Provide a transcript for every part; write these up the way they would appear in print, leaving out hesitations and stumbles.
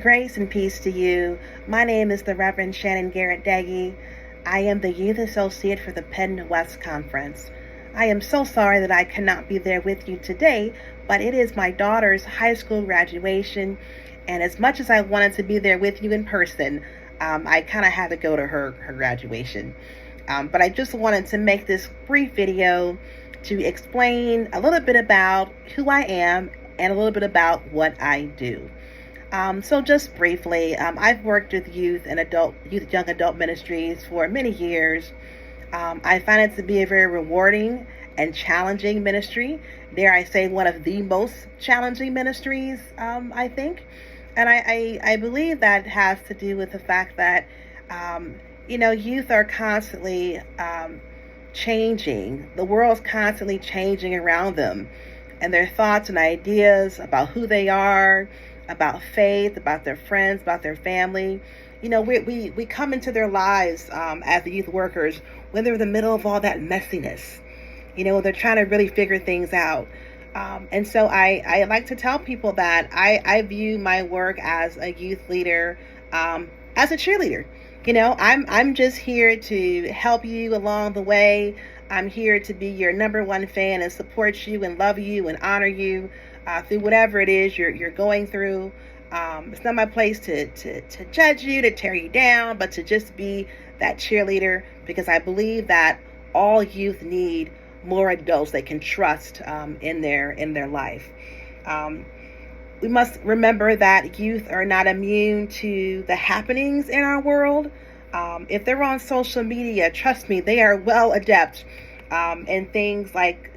Grace and peace to you. My name is the Reverend Shannon Garrett Daggy. I am the Youth Associate for the Penn West Conference. I am so sorry that I cannot be there with you today, but it is my daughter's high school graduation, and as much as I wanted to be there with you in person, I kind of had to go to her graduation. But I just wanted to make this brief video to explain a little bit about who I am and a little bit about what I do. So just briefly, I've worked with youth, young adult ministries for many years. I find it to be a very rewarding and challenging ministry. Dare I say, one of the most challenging ministries, I think. And I believe that has to do with the fact that, youth are constantly changing. The world's constantly changing around them, and their thoughts and ideas about who they are, about faith, about their friends, about their family. We come into their lives as the youth workers when they're in the middle of all that messiness. They're trying to really figure things out. And so I like to tell people that I view my work as a youth leader, as a cheerleader. I'm just here to help you along the way. I'm here to be your number one fan and support you and love you and honor you through whatever it is you're going through. It's not my place to judge you, to tear you down, but to just be that cheerleader, because I believe that all youth need more adults they can trust in their life. We must remember that youth are not immune to the happenings in our world. If they're on social media, trust me, they are well adept in things like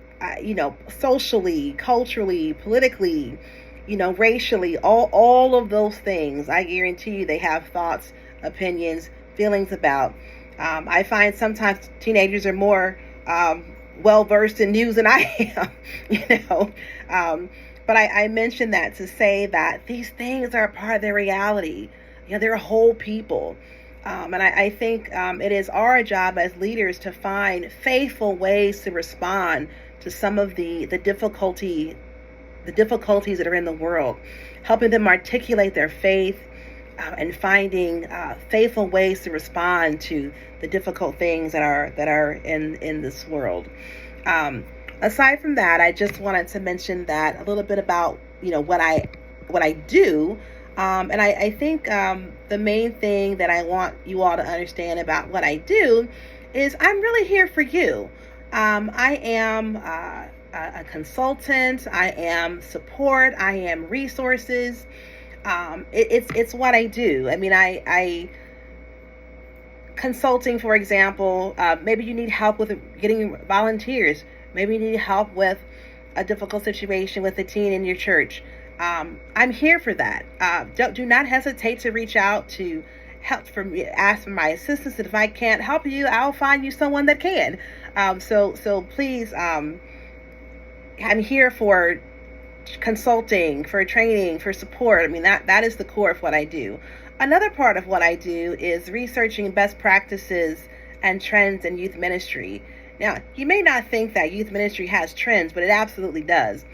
socially, culturally, politically, racially, all of those things. I guarantee you they have thoughts, opinions, feelings about. I find sometimes teenagers are more well versed in news than I am, but I mention that to say that these things are a part of their reality. They're whole people. And I think it is our job as leaders to find faithful ways to respond to some of the difficulties that are in the world, helping them articulate their faith, and finding faithful ways to respond to the difficult things that are in this world. Aside from that, I just wanted to mention that a little bit about what I do. And I think the main thing that I want you all to understand about what I do is I'm really here for you. I am a consultant. I am support. I am resources. It's what I do. I mean, I consulting, for example, maybe you need help with getting volunteers. Maybe you need help with a difficult situation with a teen in your church. I'm here for that. Do not hesitate to reach out to ask for my assistance. And if I can't help you, I'll find you someone that can. So please, I'm here for consulting, for training, for support. I mean, that is the core of what I do. Another part of what I do is researching best practices and trends in youth ministry. Now, you may not think that youth ministry has trends, but it absolutely does.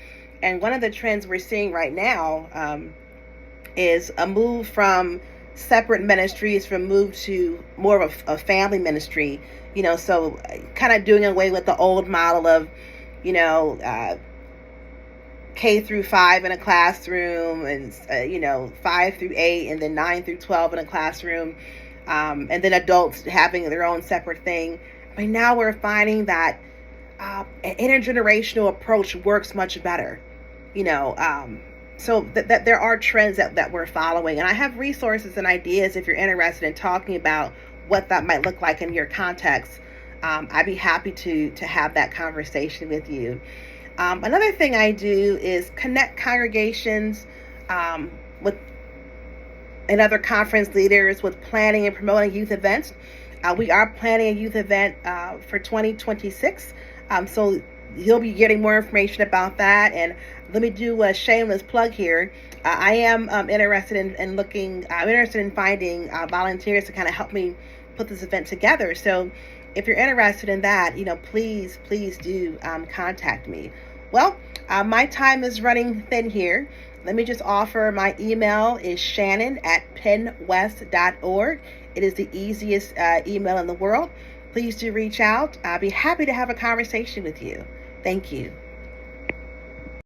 And one of the trends we're seeing right now is a move from separate ministries, to more of a family ministry. So kind of doing away with the old model of, K through 5 in a classroom, and 5 through 8, and then 9 through 12 in a classroom, and then adults having their own separate thing. But now we're finding that an intergenerational approach works much better. So that there are trends that we're following, and I have resources and ideas if you're interested in talking about what that might look like in your context. I'd be happy to have that conversation with you. Another thing I do is connect congregations with and other conference leaders with planning and promoting youth events. We are planning a youth event for 2026. So you'll be getting more information about that. And let me do a shameless plug here. I am interested in finding volunteers to kind of help me put this event together. So if you're interested in that, please do contact me. Well, my time is running thin here. Let me just offer my email is shannon@pennwest.org. It is the easiest email in the world. Please do reach out. I'll be happy to have a conversation with you. Thank you.